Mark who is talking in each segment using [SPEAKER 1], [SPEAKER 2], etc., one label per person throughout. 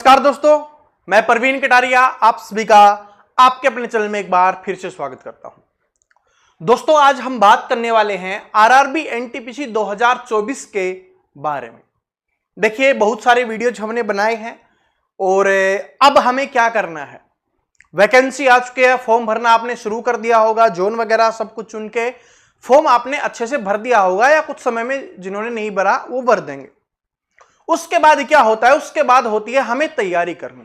[SPEAKER 1] नमस्कार दोस्तों, मैं परवीन कटारिया आप सभी का आपके अपने चैनल में एक बार फिर से स्वागत करता हूं। दोस्तों, आज हम बात करने वाले हैं आरआरबी एनटीपीसी 2024 के बारे में। देखिए, बहुत सारे वीडियोज हमने बनाए हैं और अब हमें क्या करना है। वैकेंसी आ चुके हैं, फॉर्म भरना आपने शुरू कर दिया होगा, जोन वगैरह सब कुछ चुन के फॉर्म आपने अच्छे से भर दिया होगा, या कुछ समय में जिन्होंने नहीं भरा वो भर देंगे। उसके बाद क्या होता है, उसके बाद होती है हमें तैयारी करनी।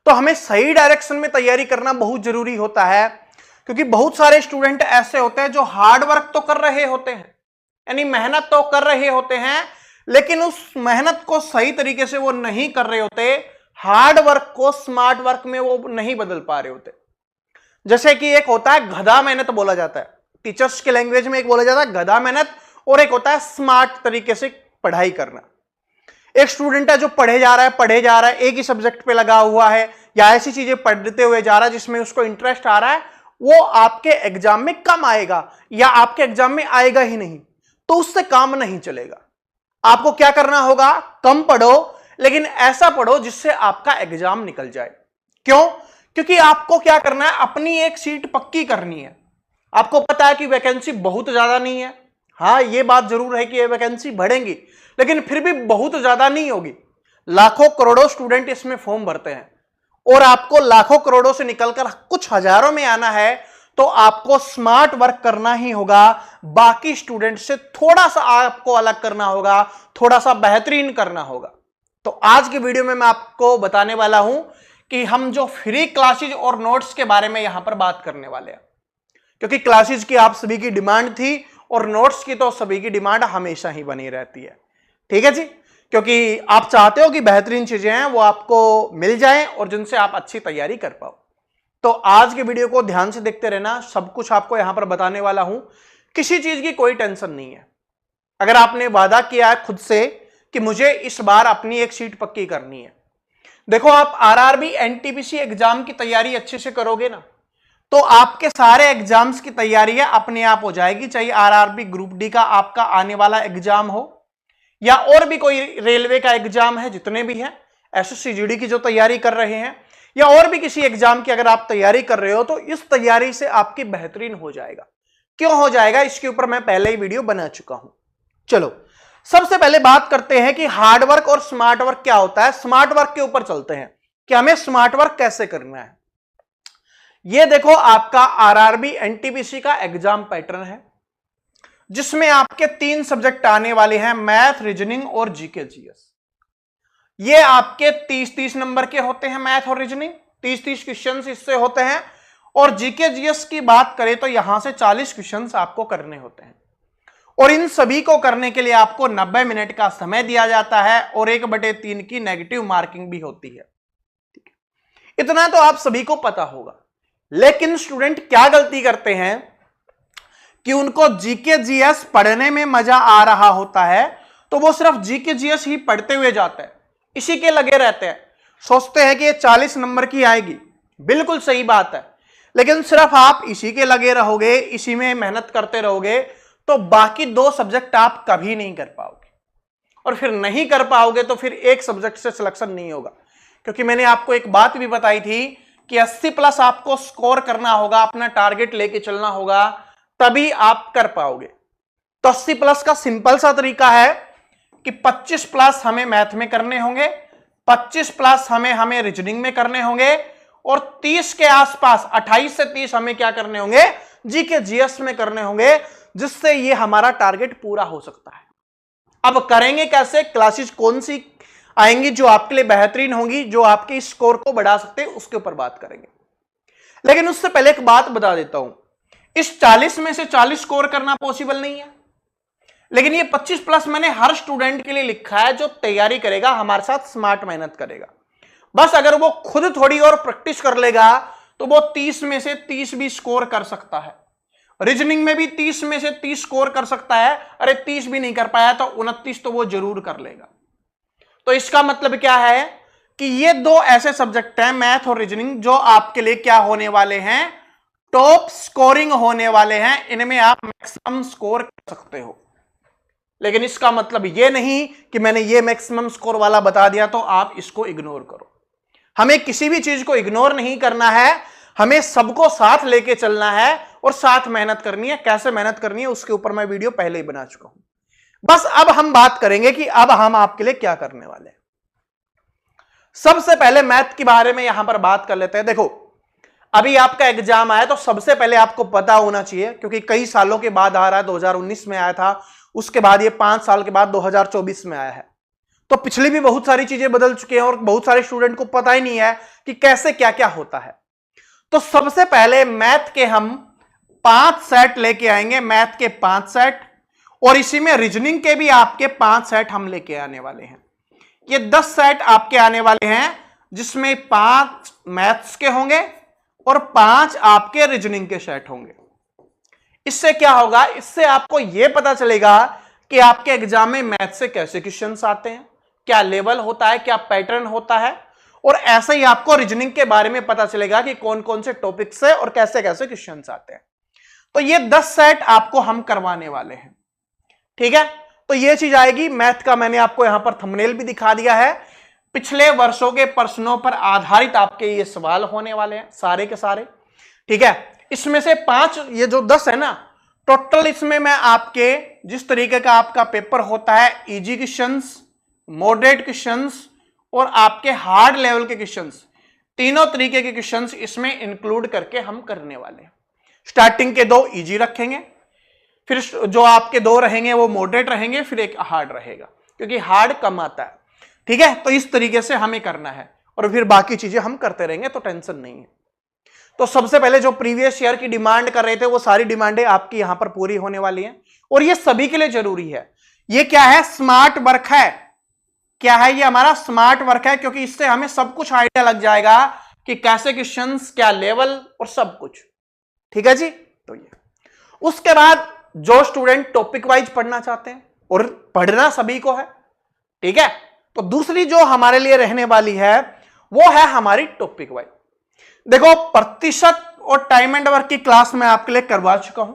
[SPEAKER 1] तो हमें सही डायरेक्शन में तैयारी करना बहुत जरूरी होता है, क्योंकि बहुत सारे स्टूडेंट ऐसे होते हैं जो हार्ड वर्क तो कर रहे होते हैं, यानी मेहनत तो कर रहे होते हैं, लेकिन उस मेहनत को सही तरीके से वो नहीं कर रहे होते। हार्ड वर्क को स्मार्ट वर्क में वो नहीं बदल पा रहे होते। जैसे कि एक होता है गधा मेहनत बोला जाता है, टीचर्स के लैंग्वेज में एक बोला जाता है गधा मेहनत, और एक होता है स्मार्ट तरीके से पढ़ाई करना। एक स्टूडेंट है जो पढ़े जा रहा है, एक ही सब्जेक्ट पे लगा हुआ है, या ऐसी चीजें पढ़ते हुए जा रहा है जिसमें उसको इंटरेस्ट आ रहा है, वो आपके एग्जाम में कम आएगा या आपके एग्जाम में आएगा ही नहीं, तो उससे काम नहीं चलेगा। आपको क्या करना होगा, कम पढ़ो लेकिन ऐसा पढ़ो जिससे आपका एग्जाम निकल जाए। क्यों? क्योंकि आपको क्या करना है, अपनी एक सीट पक्की करनी है। आपको पता है कि वैकेंसी बहुत ज्यादा नहीं है, हाँ ये बात जरूर है कि ये वैकेंसी बढ़ेंगी, लेकिन फिर भी बहुत ज्यादा नहीं होगी। लाखों करोड़ों स्टूडेंट इसमें फॉर्म भरते हैं और आपको लाखों करोड़ों से निकलकर कुछ हजारों में आना है, तो आपको स्मार्ट वर्क करना ही होगा। बाकी स्टूडेंट से थोड़ा सा आपको अलग करना होगा, थोड़ा सा बेहतरीन करना होगा। तो आज की वीडियो में मैं आपको बताने वाला हूं कि हम जो फ्री क्लासेज और नोट्स के बारे में यहां पर बात करने वाले हैं, क्योंकि क्लासेज की आप सभी की डिमांड थी और नोट्स की तो सभी की डिमांड हमेशा ही बनी रहती है। ठीक है जी, क्योंकि आप चाहते हो कि बेहतरीन चीजें हैं वो आपको मिल जाएं और जिनसे आप अच्छी तैयारी कर पाओ। तो आज के वीडियो को ध्यान से देखते रहना, सब कुछ आपको यहां पर बताने वाला हूं। किसी चीज की कोई टेंशन नहीं है। अगर आपने वादा किया है खुद से कि मुझे इस बार अपनी एक सीट पक्की करनी है, देखो आप आरआरबी एनटीपीसी एग्जाम की तैयारी अच्छे से करोगे ना, तो आपके सारे एग्जाम्स की तैयारी अपने आप हो जाएगी। चाहे आरआरबी ग्रुप डी का आपका आने वाला एग्जाम हो, या और भी कोई रेलवे का एग्जाम है, जितने भी हैं, एसएससी जीडी की जो तैयारी कर रहे हैं, या और भी किसी एग्जाम की अगर आप तैयारी कर रहे हो, तो इस तैयारी से आपकी बेहतरीन हो जाएगा। क्यों हो जाएगा, इसके ऊपर मैं पहले ही वीडियो बना चुका हूं। चलो सबसे पहले बात करते हैं कि हार्ड वर्क और स्मार्ट वर्क क्या होता है। स्मार्ट वर्क के ऊपर चलते हैं कि हमें स्मार्ट वर्क कैसे करना है। यह देखो, आपका आरआरबी एनटीपीसी का एग्जाम पैटर्न है, जिसमें आपके 3 सब्जेक्ट आने वाले हैं, मैथ, रीजनिंग और जीके जीएस। ये आपके 30-30 नंबर के होते हैं। मैथ और रीजनिंग 30-30 क्वेश्चंस इससे होते हैं, और जीके जीएस की बात करें तो यहां से 40 क्वेश्चंस आपको करने होते हैं, और इन सभी को करने के लिए आपको 90 मिनट का समय दिया जाता है, और 1/3 की नेगेटिव मार्किंग भी होती है। इतना तो आप सभी को पता होगा, लेकिन स्टूडेंट क्या गलती करते हैं कि उनको जीके जीएस पढ़ने में मजा आ रहा होता है, तो वो सिर्फ जीके जीएस ही पढ़ते हुए जाते हैं, इसी के लगे रहते हैं, सोचते हैं कि ये 40 नंबर की आएगी। बिल्कुल सही बात है, लेकिन सिर्फ आप इसी के लगे रहोगे, इसी में मेहनत करते रहोगे, तो बाकी 2 सब्जेक्ट आप कभी नहीं कर पाओगे, और फिर नहीं कर पाओगे तो फिर एक सब्जेक्ट से सिलेक्शन नहीं होगा। क्योंकि मैंने आपको एक बात भी बताई थी कि 80+ आपको स्कोर करना होगा, अपना टारगेट लेके चलना होगा, तभी आप कर पाओगे। तो 80+ का सिंपल सा तरीका है कि 25+ हमें मैथ में करने होंगे, 25+ हमें रीजनिंग में करने होंगे, और 30 के आसपास 28 से 30 हमें क्या करने होंगे, जीके जीएस में करने होंगे, जिससे ये हमारा टारगेट पूरा हो सकता है। अब करेंगे कैसे, क्लासेस कौन सी आएंगी जो आपके लिए बेहतरीन होंगी, जो आपके स्कोर को बढ़ा सकते हैं, उसके ऊपर बात करेंगे। लेकिन उससे पहले एक बात बता देता हूं, इस 40 में से 40 स्कोर करना पॉसिबल नहीं है, लेकिन ये 25+ मैंने हर स्टूडेंट के लिए लिखा है जो तैयारी करेगा, हमारे साथ स्मार्ट मेहनत करेगा। बस अगर वो खुद थोड़ी और प्रैक्टिस कर लेगा तो वो 30 में से 30 भी स्कोर कर सकता है। रीजनिंग में भी 30 में से 30 स्कोर कर सकता है, अरे 30 भी नहीं कर पाया तो 29 तो वो जरूर कर लेगा। तो इसका मतलब क्या है कि ये 2 ऐसे सब्जेक्ट हैं, मैथ और रीजनिंग, जो आपके लिए क्या होने वाले हैं, टॉप स्कोरिंग होने वाले हैं। इनमें आप मैक्सिमम स्कोर कर सकते हो। लेकिन इसका मतलब ये नहीं कि मैंने ये मैक्सिमम स्कोर वाला बता दिया तो आप इसको इग्नोर करो। हमें किसी भी चीज को इग्नोर नहीं करना है, हमें सबको साथ लेके चलना है और साथ मेहनत करनी है। कैसे मेहनत करनी है उसके ऊपर मैं वीडियो पहले ही बना चुका हूं। बस अब हम बात करेंगे कि अब हम आपके लिए क्या करने वाले हैं। सबसे पहले मैथ के बारे में यहां पर बात कर लेते हैं। देखो, अभी आपका एग्जाम आया तो सबसे पहले आपको पता होना चाहिए, क्योंकि कई सालों के बाद आ रहा है, 2019 में आया था, उसके बाद ये 5 साल के बाद 2024 में आया है, तो पिछली भी बहुत सारी चीजें बदल चुकी हैं और बहुत सारे स्टूडेंट को पता ही नहीं है कि कैसे क्या क्या होता है। तो सबसे पहले मैथ के हम 5 सेट लेके आएंगे, मैथ के 5 सेट, और इसी में रीजनिंग के भी आपके 5 सेट हम लेके आने वाले हैं। ये 10 सेट आपके आने वाले हैं, जिसमें 5 मैथ्स के होंगे और 5 आपके रीजनिंग के सेट होंगे। इससे क्या होगा, इससे आपको यह पता चलेगा कि आपके एग्जाम में मैथ से कैसे क्वेश्चंस आते हैं, क्या लेवल होता है, क्या पैटर्न होता है, और ऐसे ही आपको रीजनिंग के बारे में पता चलेगा कि कौन कौन से टॉपिक से और कैसे कैसे क्वेश्चंस आते हैं। तो ये 10 सेट आपको हम करवाने वाले हैं, ठीक है। तो ये चीज आएगी मैथ का। मैंने आपको यहां पर थंबनेल भी दिखा दिया है। पिछले वर्षों के प्रश्नों पर आधारित आपके ये सवाल होने वाले हैं सारे के सारे, ठीक है। इसमें से 5, ये जो 10 है ना टोटल, इसमें मैं आपके जिस तरीके का आपका पेपर होता है, इजी क्वेश्चंस, मॉडरेट क्वेश्चंस और आपके हार्ड लेवल के क्वेश्चंस, तीनों तरीके के क्वेश्चंस इसमें इंक्लूड करके हम करने वाले हैं। स्टार्टिंग के 2 इजी रखेंगे, फिर जो आपके 2 रहेंगे वो मॉडरेट रहेंगे, फिर एक हार्ड रहेगा, क्योंकि हार्ड कम आता है, ठीक है। तो इस तरीके से हमें करना है और फिर बाकी चीजें हम करते रहेंगे, तो टेंशन नहीं है। तो सबसे पहले जो प्रीवियस ईयर की डिमांड कर रहे थे वो सारी डिमांडें आपकी यहां पर पूरी होने वाली हैं, और ये सभी के लिए जरूरी है। ये क्या है, स्मार्ट वर्क है। क्या है ये, हमारा स्मार्ट वर्क है, क्योंकि इससे हमें सब कुछ आइडिया लग जाएगा कि कैसे क्वेश्चंस, क्या लेवल और सब कुछ, ठीक है जी। तो ये उसके बाद जो स्टूडेंट टॉपिक वाइज पढ़ना चाहते हैं, और पढ़ना सभी को है, ठीक है, तो दूसरी जो हमारे लिए रहने वाली है वो है हमारी टॉपिक वाइज। देखो, प्रतिशत और टाइम एंड वर्क की क्लास मैं आपके लिए करवा चुका हूं,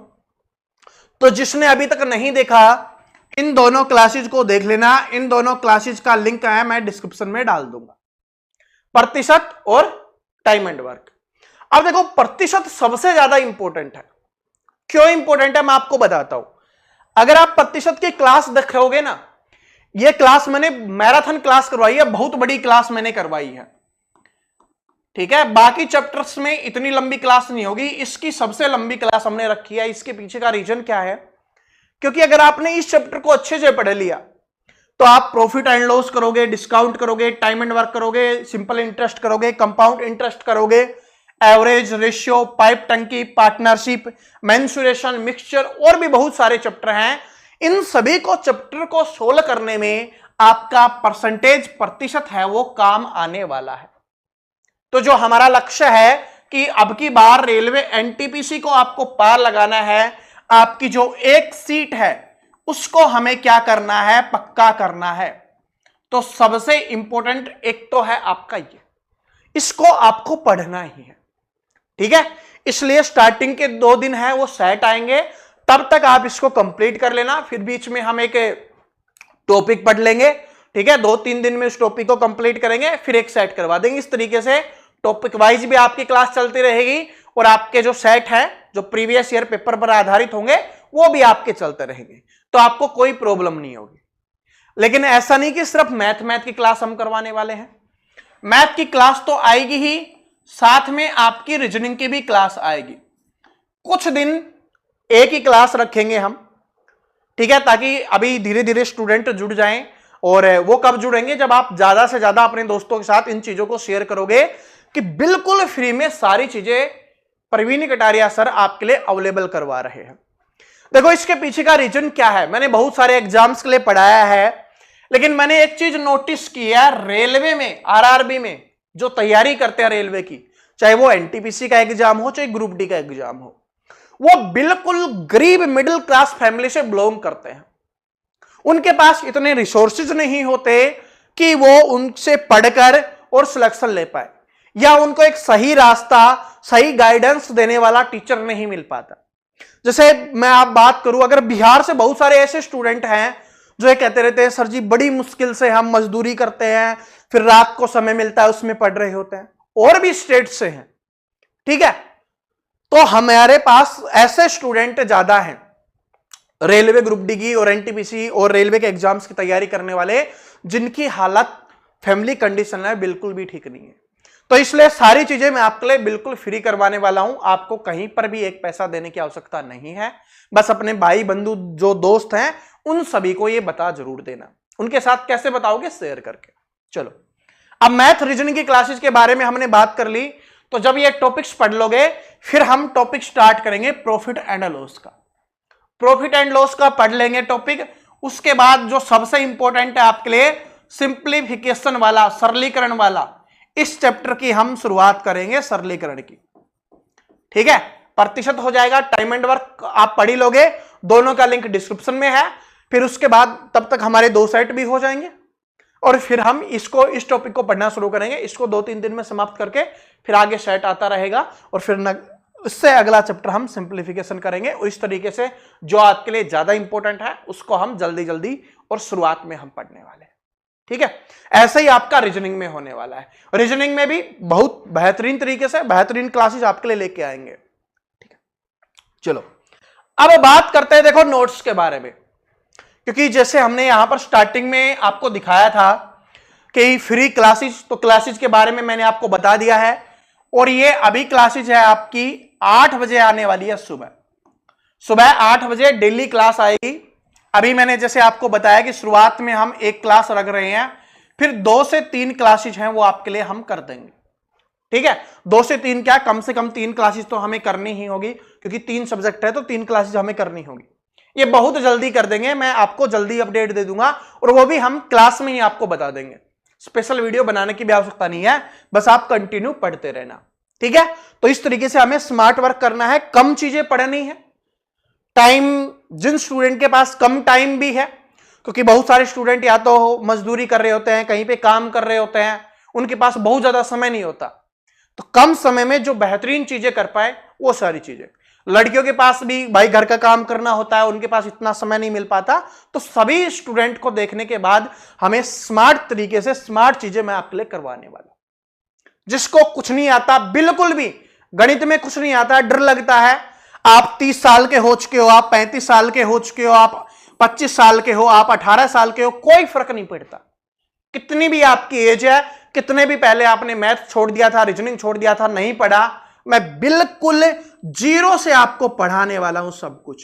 [SPEAKER 1] तो जिसने अभी तक नहीं देखा इन दोनों क्लासेज को देख लेना। इन दोनों क्लासेज का लिंक है मैं डिस्क्रिप्शन में डाल दूंगा, प्रतिशत और टाइम एंड वर्क। अब देखो, प्रतिशत सबसे ज्यादा इंपॉर्टेंट है। क्यों इंपॉर्टेंट है मैं आपको बताता हूं। अगर आप प्रतिशत की क्लास देख रहोगे ना, यह क्लास मैंने मैराथन क्लास करवाई है, बहुत बड़ी क्लास मैंने करवाई है, ठीक है। बाकी चैप्टर्स में इतनी लंबी क्लास नहीं होगी, इसकी सबसे लंबी क्लास हमने रखी है। इसके पीछे का रीजन क्या है, क्योंकि अगर आपने इस चैप्टर को अच्छे से पढ़ लिया तो आप प्रॉफिट एंड लॉस करोगे, डिस्काउंट करोगे, टाइम एंड वर्क करोगे, सिंपल इंटरेस्ट करोगे, कंपाउंड इंटरेस्ट करोगे, एवरेज, रेशियो, पाइप टंकी, पार्टनरशिप, मेंसुरेशन, मिक्सचर, और भी बहुत सारे चैप्टर हैं। इन सभी को चैप्टर को सोल्व करने में आपका परसेंटेज, प्रतिशत है वो काम आने वाला है। तो जो हमारा लक्ष्य है कि अब की बार रेलवे एनटीपीसी को आपको पार लगाना है, आपकी जो एक सीट है उसको हमें क्या करना है, पक्का करना है। तो सबसे इंपॉर्टेंट एक तो है आपका ये, इसको आपको पढ़ना ही है, ठीक है। इसलिए स्टार्टिंग के 2 दिन है वो सेट आएंगे, तब तक आप इसको कंप्लीट कर लेना। फिर बीच में हम एक टॉपिक पढ़ लेंगे, ठीक है। 2-3 दिन में उस टॉपिक को कंप्लीट करेंगे, फिर एक सेट करवा देंगे। इस तरीके से टॉपिक वाइज भी आपकी क्लास चलती रहेगी, और आपके जो सेट है जो प्रीवियस ईयर पेपर पर आधारित होंगे वो भी आपके चलते रहेंगे, तो आपको कोई प्रॉब्लम नहीं होगी। लेकिन ऐसा नहीं कि सिर्फ मैथ की क्लास हम करवाने वाले हैं। मैथ की क्लास तो आएगी ही, साथ में आपकी रीजनिंग की भी क्लास आएगी। कुछ दिन एक ही क्लास रखेंगे हम, ठीक है, ताकि अभी धीरे धीरे स्टूडेंट जुड़ जाएं। और वो कब जुड़ेंगे, जब आप ज्यादा से ज्यादा अपने दोस्तों के साथ इन चीजों को शेयर करोगे कि बिल्कुल फ्री में सारी चीजें प्रवीण कटारिया सर आपके लिए अवेलेबल करवा रहे हैं। देखो, इसके पीछे का रीजन क्या है, मैंने बहुत सारे एग्जाम्स के लिए पढ़ाया है, लेकिन मैंने एक चीज नोटिस की है, रेलवे में, आरआरबी में जो तैयारी करते हैं रेलवे की, चाहे वो एनटीपीसी का एग्जाम हो, चाहे ग्रुप डी का एग्जाम हो, वो बिल्कुल गरीब मिडिल क्लास फैमिली से बिलोंग करते हैं। उनके पास इतने रिसोर्सेज नहीं होते कि वो उनसे पढ़कर और सिलेक्शन ले पाए, या उनको एक सही रास्ता, सही गाइडेंस देने वाला टीचर नहीं मिल पाता। जैसे मैं आप बात करूं, अगर बिहार से बहुत सारे ऐसे स्टूडेंट हैं जो ये कहते रहते हैं सर जी बड़ी मुश्किल से हम मजदूरी करते हैं, फिर रात को समय मिलता है उसमें पढ़ रहे होते हैं, और भी स्टेट से हैं, ठीक है। तो हमारे पास ऐसे स्टूडेंट ज्यादा हैं रेलवे ग्रुप डी की और एनटीपीसी और रेलवे के एग्जाम्स की तैयारी करने वाले, जिनकी हालत फैमिली कंडीशन है बिल्कुल भी ठीक नहीं है। तो इसलिए सारी चीजें मैं आपके लिए बिल्कुल फ्री करवाने वाला हूं, आपको कहीं पर भी एक पैसा देने की आवश्यकता नहीं है। बस अपने भाई बंधु जो दोस्त हैं उन सभी को ये बता जरूर देना। उनके साथ कैसे बताओगे? शेयर करके। चलो, अब मैथ रीजनिंग की क्लासेस के बारे में हमने बात कर ली, तो जब ये टॉपिक्स पढ़ लोगे फिर हम टॉपिक स्टार्ट करेंगे प्रॉफिट एंड लॉस का। प्रॉफिट एंड लॉस का पढ़ लेंगे टॉपिक। उसके बाद जो सबसे इंपॉर्टेंट है आपके लिए सिंप्लीफिकेशन वाला, सरलीकरण वाला, इस चैप्टर की हम शुरुआत करेंगे, सरलीकरण की। ठीक है, प्रतिशत हो जाएगा, टाइम एंड वर्क आप पढ़ ही लोगे, दोनों का लिंक डिस्क्रिप्शन में है। फिर उसके बाद तब तक हमारे 2 सेट भी हो जाएंगे और फिर हम इस टॉपिक को पढ़ना शुरू करेंगे। इसको 2-3 दिन में समाप्त करके फिर आगे सेट आता रहेगा और फिर इससे अगला चैप्टर हम सिंप्लीफिकेशन करेंगे। और इस तरीके से जो आपके लिए ज्यादा इंपॉर्टेंट है उसको हम जल्दी जल्दी और शुरुआत में हम पढ़ने वाले हैं। ठीक है, ऐसे ही आपका रीजनिंग में होने वाला है। रीजनिंग में भी बहुत बेहतरीन तरीके से बेहतरीन क्लासेस आपके लिए लेके आएंगे। ठीक है, चलो अब बात करते हैं देखो नोट्स के बारे में, क्योंकि जैसे हमने यहां पर स्टार्टिंग में आपको दिखाया था कि फ्री क्लासेस, तो क्लासेस के बारे में मैंने आपको बता दिया है। और ये अभी क्लासेस है आपकी 8 बजे आने वाली है, सुबह 8 बजे डेली क्लास आएगी। अभी मैंने जैसे आपको बताया कि शुरुआत में हम एक क्लास रख रहे हैं, फिर 2 से 3 क्लासेस हैं वो आपके लिए हम कर देंगे। ठीक है, 2 से 3 क्या, कम से कम 3 क्लासेस तो हमें करनी ही होगी, क्योंकि 3 सब्जेक्ट है तो 3 क्लासेस हमें करनी होगी। ये बहुत जल्दी कर देंगे, मैं आपको जल्दी अपडेट दे दूंगा और वो भी हम क्लास में ही आपको बता देंगे। स्पेशल वीडियो बनाने की भी आवश्यकता नहीं है, बस आप कंटिन्यू पढ़ते रहना। ठीक है, तो इस तरीके से हमें स्मार्ट वर्क करना है, कम चीजें पढ़नी है। टाइम, जिन स्टूडेंट के पास कम टाइम भी है, क्योंकि बहुत सारे स्टूडेंट या तो मजदूरी कर रहे होते हैं, कहीं पे काम कर रहे होते हैं, उनके पास बहुत ज्यादा समय नहीं होता, तो कम समय में जो बेहतरीन चीजें कर पाए वो सारी चीजें। लड़कियों के पास भी भाई घर का काम करना होता है, उनके पास इतना समय नहीं मिल पाता, तो सभी स्टूडेंट को देखने के बाद हमें स्मार्ट तरीके से स्मार्ट चीजें मैं आपके लिए करवाने वाला। जिसको कुछ नहीं आता, बिल्कुल भी गणित में कुछ नहीं आता, डर लगता है, आप 30 साल के हो चुके हो, आप 35 साल के हो चुके हो, आप 25 साल के हो, आप 18 साल के हो, कोई फर्क नहीं पड़ता। कितनी भी आपकी एज है, कितने भी पहले आपने मैथ छोड़ दिया था, रीजनिंग छोड़ दिया था, नहीं पढ़ा, मैं बिल्कुल जीरो से आपको पढ़ाने वाला हूं, सब कुछ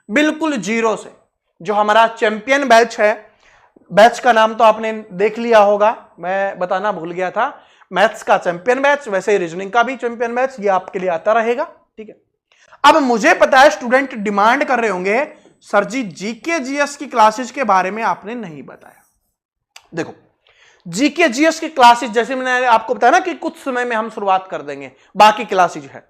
[SPEAKER 1] बिल्कुल जीरो से। जो हमारा चैंपियन बैच है, बैच का नाम तो आपने देख लिया होगा, मैं बताना भूल गया था, मैथ्स का चैंपियन बैच, वैसे ही रीजनिंग का भी चैंपियन बैच, ये आपके लिए आता रहेगा। ठीक है, अब मुझे पता है स्टूडेंट डिमांड कर रहे होंगे सर जी जीके जीएस की क्लासेस के बारे में आपने नहीं बताया। देखो, जीके जीएस की क्लासेस जैसे मैंने आपको बताया ना कि कुछ समय में हम शुरुआत कर देंगे, बाकी क्लासेस है,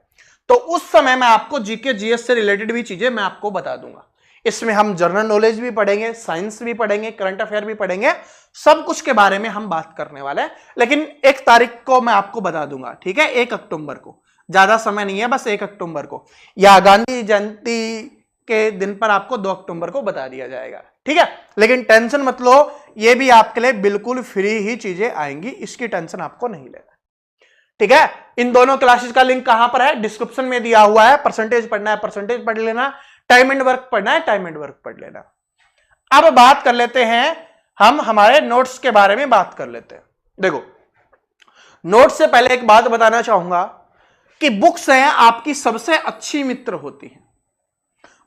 [SPEAKER 1] तो उस समय मैं आपको जीके जीएस से रिलेटेड भी चीजें मैं आपको बता दूंगा। इसमें हम जनरल नॉलेज भी पढ़ेंगे, साइंस भी पढ़ेंगे, करंट अफेयर भी पढ़ेंगे, सब कुछ के बारे में हम बात करने वाले हैं। लेकिन 1 तारीख को मैं आपको बता दूंगा, ठीक है, 1 अक्टूबर को, ज्यादा समय नहीं है, बस 1 अक्टूबर को, या गांधी जयंती के दिन पर आपको 2 अक्टूबर को बता दिया जाएगा। ठीक है, लेकिन टेंशन मत लो, ये भी आपके लिए बिल्कुल फ्री ही चीजें आएंगी, इसकी टेंशन आपको नहीं लेना। ठीक है, इन दोनों क्लासेस का लिंक कहां पर है? डिस्क्रिप्शन में दिया हुआ है। परसेंटेज पढ़ना है परसेंटेज पढ़ लेना, टाइम एंड वर्क पढ़ना है टाइम एंड वर्क पढ़ लेना। अब बात कर लेते हैं हम हमारे नोट्स के बारे में बात कर लेते हैं। देखो, नोट्स से पहले एक बात बताना चाहूंगा कि बुक्स हैं आपकी सबसे अच्छी मित्र होती हैं।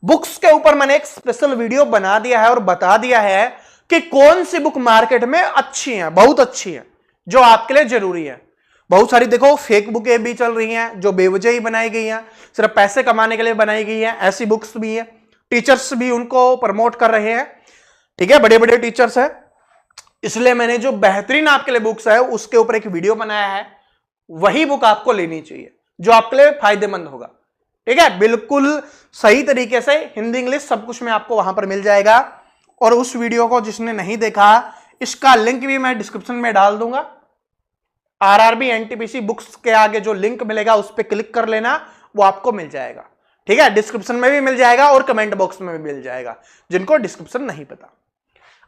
[SPEAKER 1] बुक्स के ऊपर मैंने एक स्पेशल वीडियो बना दिया है और बता दिया है कि कौन सी बुक मार्केट में अच्छी है, बहुत अच्छी है, जो आपके लिए जरूरी है। बहुत सारी देखो फेक बुकें भी चल रही हैं जो बेवजह ही बनाई गई हैं, सिर्फ पैसे कमाने के लिए बनाई गई हैं, ऐसी बुक्स भी हैं। टीचर्स भी उनको प्रमोट कर रहे हैं, ठीक है, बड़े बड़े टीचर्स हैं। इसलिए मैंने जो बेहतरीन आपके लिए बुक्स है उसके ऊपर एक वीडियो बनाया है, वही बुक आपको लेनी चाहिए जो आपके लिए फायदेमंद होगा। ठीक है, बिल्कुल सही तरीके से हिंदी इंग्लिश सब कुछ में आपको वहां पर मिल जाएगा। और उस वीडियो को जिसने नहीं देखा, इसका लिंक भी मैं डिस्क्रिप्शन में डाल दूंगा। आरआरबी एनटीपीसी बुक्स के आगे जो लिंक मिलेगा उस पर क्लिक कर लेना, वो आपको मिल जाएगा। ठीक है, डिस्क्रिप्शन में भी मिल जाएगा और कमेंट बॉक्स में भी मिल जाएगा, जिनको डिस्क्रिप्शन नहीं पता।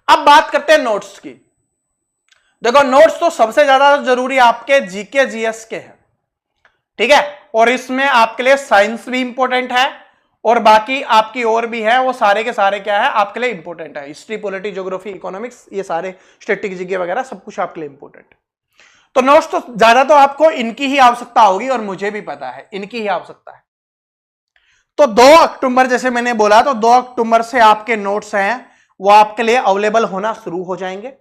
[SPEAKER 1] अब बात करते हैं नोट्स की। देखो नोट्स तो सबसे ज्यादा जरूरी आपके जीके जीएस के हैं, ठीक है, और इसमें आपके लिए साइंस भी इंपॉर्टेंट है और बाकी आपकी और भी है, वो सारे के सारे क्या है आपके लिए इंपॉर्टेंट है। हिस्ट्री, पॉलिटी, ज्योग्राफी, इकोनॉमिक्स, ये सारे स्टैटिक जीके वगैरह सब कुछ आपके लिए इंपॉर्टेंट है। तो नोट्स तो ज्यादा तो आपको इनकी ही आवश्यकता होगी और मुझे भी पता है इनकी ही आवश्यकता है। तो 2 अक्टूबर जैसे मैंने बोला, तो 2 अक्टूबर से आपके नोट्स हैं वो आपके लिए अवेलेबल होना शुरू हो जाएंगे,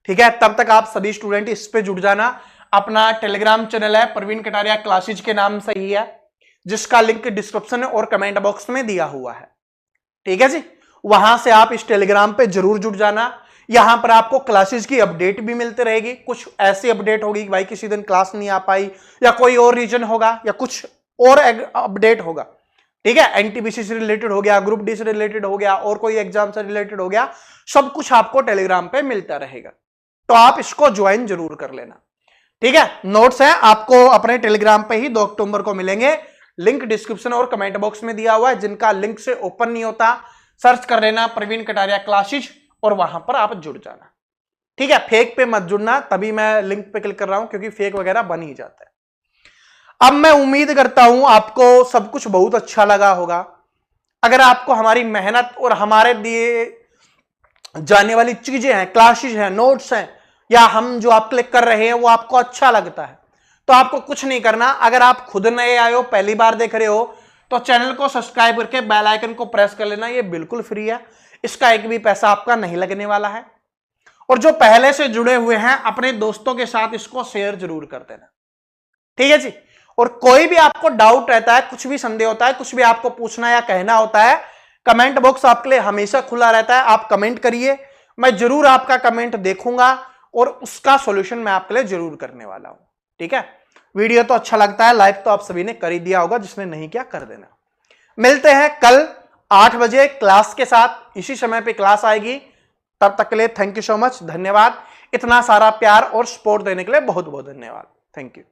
[SPEAKER 1] ठीक है। तब तक आप सभी स्टूडेंट इस पे जुड़ जाना। अपना टेलीग्राम चैनल है प्रवीण कटारिया क्लासेज के नाम से ही है, जिसका लिंक डिस्क्रिप्शन और कमेंट बॉक्स में दिया हुआ है, ठीक है जी। वहां से आप इस टेलीग्राम पे जरूर जुड़ जाना। यहां पर आपको क्लासेज की अपडेट भी मिलती रहेगी। कुछ ऐसी अपडेट होगी कि भाई किसी दिन क्लास नहीं आ पाई या कोई और रीजन होगा या कुछ और अपडेट होगा, ठीक है। एनटीपीसी से रिलेटेड हो गया, ग्रुप डी से रिलेटेड हो गया, और कोई एग्जाम से रिलेटेड हो गया, सब कुछ आपको टेलीग्राम पे मिलता रहेगा। तो आप इसको ज्वाइन जरूर कर लेना, ठीक है। नोट्स हैं आपको अपने टेलीग्राम पे ही 2 अक्टूबर को मिलेंगे। लिंक डिस्क्रिप्शन और कमेंट बॉक्स में दिया हुआ है। जिनका लिंक से ओपन नहीं होता, सर्च कर लेना प्रवीण कटारिया क्लासेज और वहां पर आप जुड़ जाना, ठीक है। फेक पे मत जुड़ना, तभी मैं लिंक पे क्लिक कर रहा हूं, क्योंकि फेक वगैरह बन ही जाता है। अब मैं उम्मीद करता हूं आपको सब कुछ बहुत अच्छा लगा होगा। अगर आपको हमारी मेहनत और हमारे दिए जाने वाली चीजें हैं, क्लासेज हैं, नोट्स हैं, या हम जो आप क्लिक कर रहे हैं वो आपको अच्छा लगता है, तो आपको कुछ नहीं करना। अगर आप खुद नए आए हो, पहली बार देख रहे हो, तो चैनल को सब्सक्राइब करके बेल आइकन को प्रेस कर लेना। ये बिल्कुल फ्री है, इसका एक भी पैसा आपका नहीं लगने वाला है। और जो पहले से जुड़े हुए हैं अपने दोस्तों के साथ इसको शेयर जरूर कर देना, ठीक है जी। और कोई भी आपको डाउट रहता है, कुछ भी संदेह होता है, कुछ भी आपको पूछना या कहना होता है, कमेंट बॉक्स आपके लिए हमेशा खुला रहता है। आप कमेंट करिए, मैं जरूर आपका कमेंट देखूंगा और उसका सॉल्यूशन मैं आपके लिए जरूर करने वाला हूं, ठीक है। वीडियो तो अच्छा लगता है, लाइक तो आप सभी ने कर ही दिया होगा, जिसने नहीं किया कर देना। मिलते हैं कल 8 बजे क्लास के साथ, इसी समय पे क्लास आएगी। तब तक के लिए थैंक यू सो मच, धन्यवाद। इतना सारा प्यार और सपोर्ट देने के लिए बहुत बहुत धन्यवाद, थैंक यू।